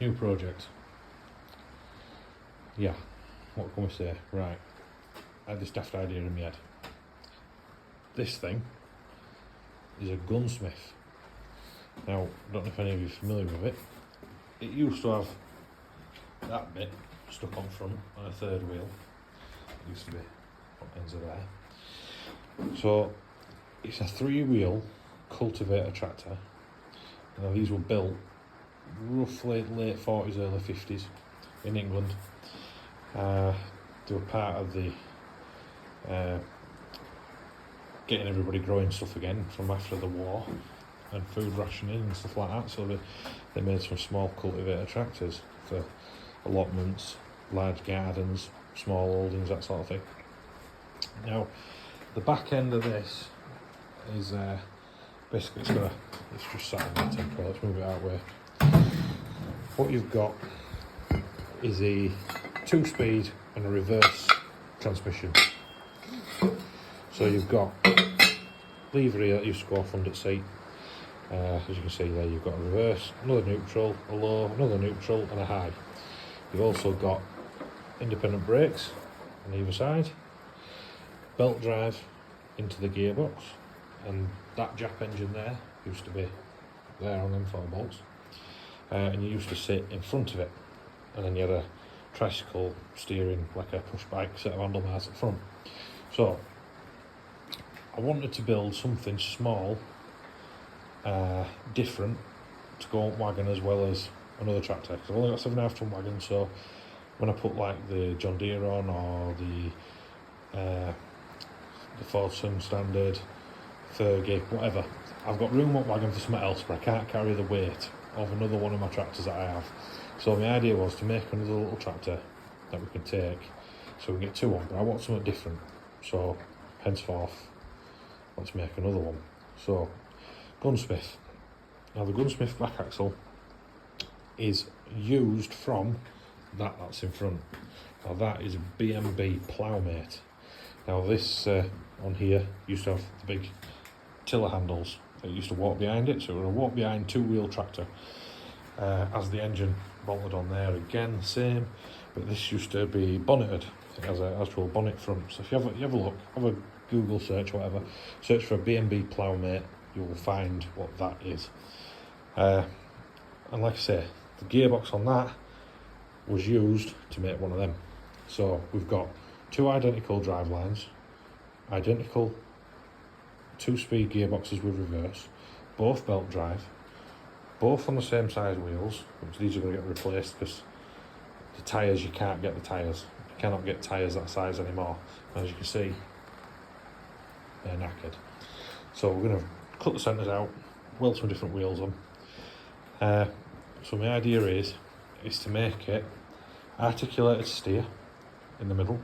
new project. Yeah, what can we say? Right, I had this daft idea in my head. This thing is a gunsmith. Now, I don't know if any of you are familiar with it. It used to have that bit stuck on front on a third wheel. It used to be front ends are there. So it's a 3-wheel cultivator tractor. Now these were built roughly late 40s, early 50s in England. They were part of the getting everybody growing stuff again from after the war and food rationing and stuff like that. So they made some small cultivator tractors for allotments, large gardens, small holdings, that sort of thing. Now, the back end of this is basically it's just sat on that tempo. Let's move it out way. What you've got is a 2-speed and a reverse transmission. So you've got lever here that used to go off under the seat. As you can see there, you've got a reverse, another neutral, a low, another neutral and a high. You've also got independent brakes on either side, belt drive into the gearbox, and that Jap engine there used to be there on them 4 bolts, and you used to sit in front of it, and then you had a tricycle steering, like a push bike set of handlebars at front. So I wanted to build something small, different, to go on wagon as well as another tractor, because I've only got 7.5 ton wagon. So when I put like the John Deere on, or the Fordson standard, Fergie, whatever, I've got room on wagon for something else, but I can't carry the weight of another one of my tractors that I have. So my idea was to make another little tractor that we can take, so we can get 2 on, but I want something different. So henceforth, let's make another one. So gunsmith. Now the gunsmith back axle is used from that's in front. Now that is a B&B Plougmate. Now this on here used to have the big tiller handles that used to walk behind it, so it was a walk behind 2-wheel tractor. As the engine bolted on there, again the same, but this used to be bonneted. It has an actual bonnet front. So if you have a look, have a Google search, whatever, search for a B&B Plougmate, you will find what that is. And like I say, the gearbox on that was used to make one of them. So we've got 2 identical drive lines, identical 2-speed gearboxes with reverse, both belt drive, both on the same size wheels, which these are going to get replaced because the tyres, you can't get the tyres. You cannot get tyres that size anymore. As you can see, they're knackered. So we're going to cut the centres out, weld some different wheels on. So my idea is to make it articulated steer in the middle,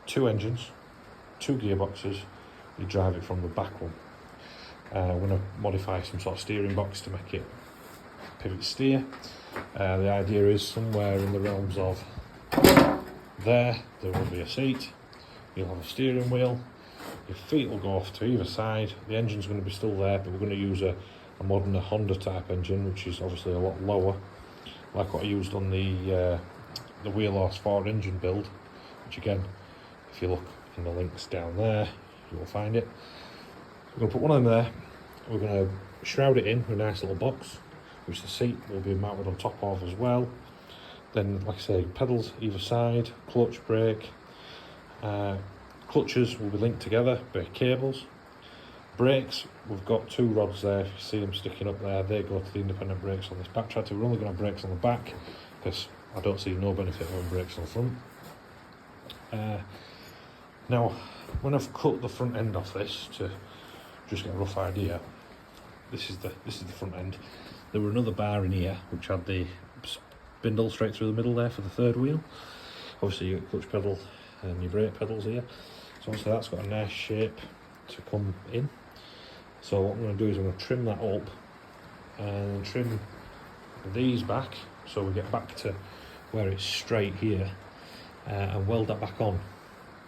2 engines, 2 gearboxes. You drive it from the back one. We're going to modify some sort of steering box to make it pivot steer. The idea is somewhere in the realms of there will be a seat, you'll have a steering wheel, your feet will go off to either side, the engine's going to be still there, but we're going to use a modern Honda type engine, which is obviously a lot lower, like what I used on the Wheelhorse 4 engine build, which again, if you look in the links down there, you will find it. We're going to put one of them there, we're going to shroud it in with a nice little box, which the seat will be mounted on top of as well. Then, like I say, pedals either side, clutch, brake. Clutches will be linked together by cables. Brakes, we've got 2 rods there, if you see them sticking up there, they go to the independent brakes on this back tractor. We're only going to have brakes on the back, because I don't see no benefit of having brakes on the front. Now, when I've cut the front end off this to just get a rough idea, this is the front end. There were another bar in here which had the spindle straight through the middle there for the 3rd wheel. Obviously you get clutch pedal and your brake pedals here. So obviously that's got a nice shape to come in. So what I'm going to do is I'm going to trim that up and trim these back so we get back to where it's straight here, and weld that back on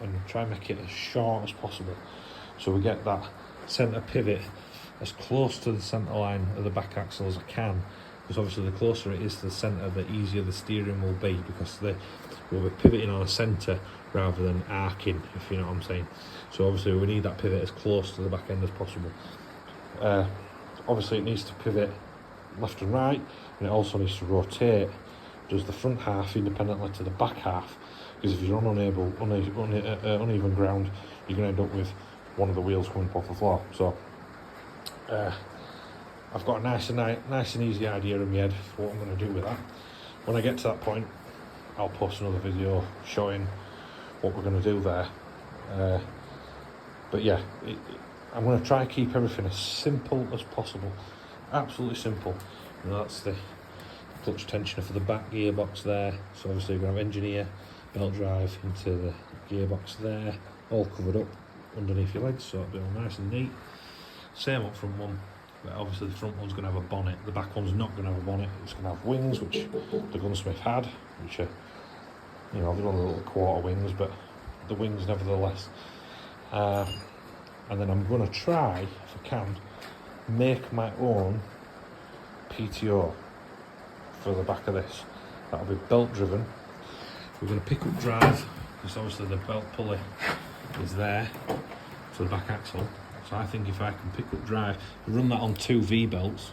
and try and make it as short as possible so we get that centre pivot as close to the centre line of the back axle as I can, because obviously the closer it is to the centre, the easier the steering will be, because we'll be pivoting on a centre rather than arcing, if you know what I'm saying. So obviously we need that pivot as close to the back end as possible. Obviously it needs to pivot left and right, and it also needs to rotate, does the front half independently to the back half, because if you're on uneven ground, you're going to end up with one of the wheels coming off the floor. So I've got a nice and easy idea in my head for what I'm going to do with that. When I get to that point, I'll post another video showing what we're going to do there. But yeah, I'm going to try and keep everything as simple as possible, absolutely simple. You know, that's the clutch tensioner for the back gearbox there. So obviously we're going to have engineer, belt drive into the gearbox there, all covered up underneath your legs, so it'll be all nice and neat. Same up front one, but obviously the front one's going to have a bonnet, the back one's not going to have a bonnet. It's going to have wings, which the gunsmith had, which are, you know, they're only little quarter wings, but the wings nevertheless. And then I'm going to try, if I can, make my own PTO for the back of this. That'll be belt driven. We're going to pick up drive, because obviously the belt pulley is there for the back axle. So I think if I can pick up drive, run that on 2 V belts,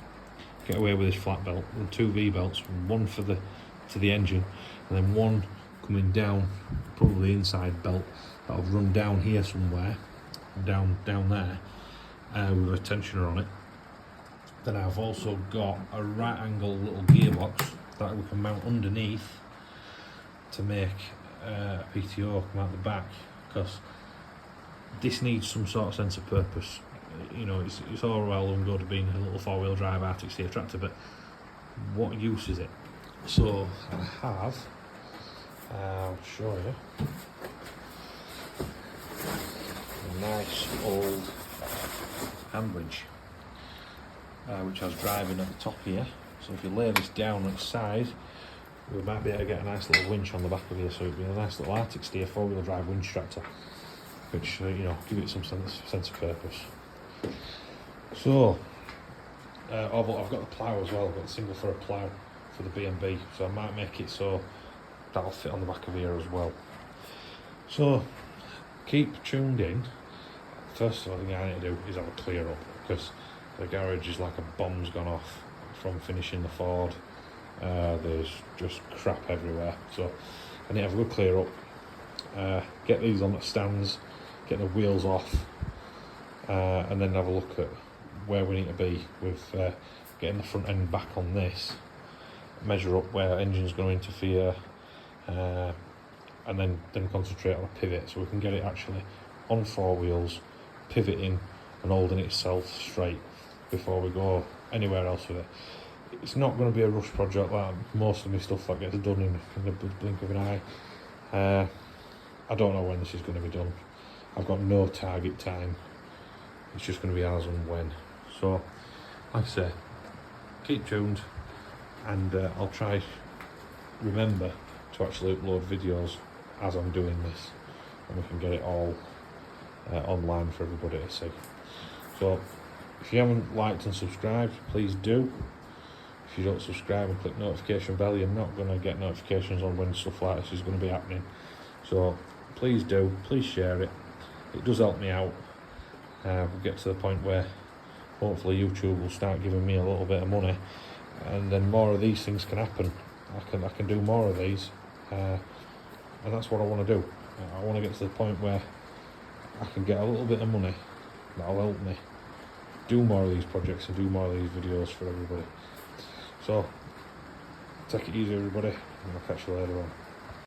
get away with this flat belt, run 2 V belts, one for to the engine, and then one coming down, probably the inside belt, that'll run down here somewhere, down there, with a tensioner on it. Then I've also got a right angle little gearbox that we can mount underneath to make a PTO come out the back, because this needs some sort of sense of purpose. You know, it's all well and good being a little 4-wheel drive Arctic steer tractor, but what use is it? So I have, I'll show you, a nice old hand winch, which has driving at the top here. So if you lay this down at the side, we might be able to get a nice little winch on the back of here, so it'd be a nice little Arctic steer 4-wheel drive winch tractor, which, you know, give it some sense of purpose. So, I've got the plough as well. I've got a single for a plough for the B&B, so I might make it so that'll fit on the back of here as well. So, keep tuned in. First thing I need to do is have a clear up, because the garage is like a bomb's gone off from finishing the Ford. There's just crap everywhere, so I need to have a good clear up, get these on the stands, get the wheels off, and then have a look at where we need to be with getting the front end back on this, measure up where engine's going to interfere, and then concentrate on a pivot so we can get it actually on 4 wheels, pivoting and holding itself straight before we go anywhere else with it. It's not going to be a rush project like most of my stuff that gets done in the blink of an eye. I don't know when this is going to be done. I've got no target time. It's just going to be as and when. So, like I say, keep tuned, and I'll try remember to actually upload videos as I'm doing this, and we can get it all online for everybody to see. So, if you haven't liked and subscribed, please do. If you don't subscribe and click notification bell, you're not going to get notifications on when stuff like this is going to be happening. So please do, please share it. It does help me out. We'll get to the point where hopefully YouTube will start giving me a little bit of money, and then more of these things can happen. I can do more of these, and that's what I want to do. I want to get to the point where I can get a little bit of money that'll help me do more of these projects and do more of these videos for everybody. So, take it easy everybody, and I'll catch you later on.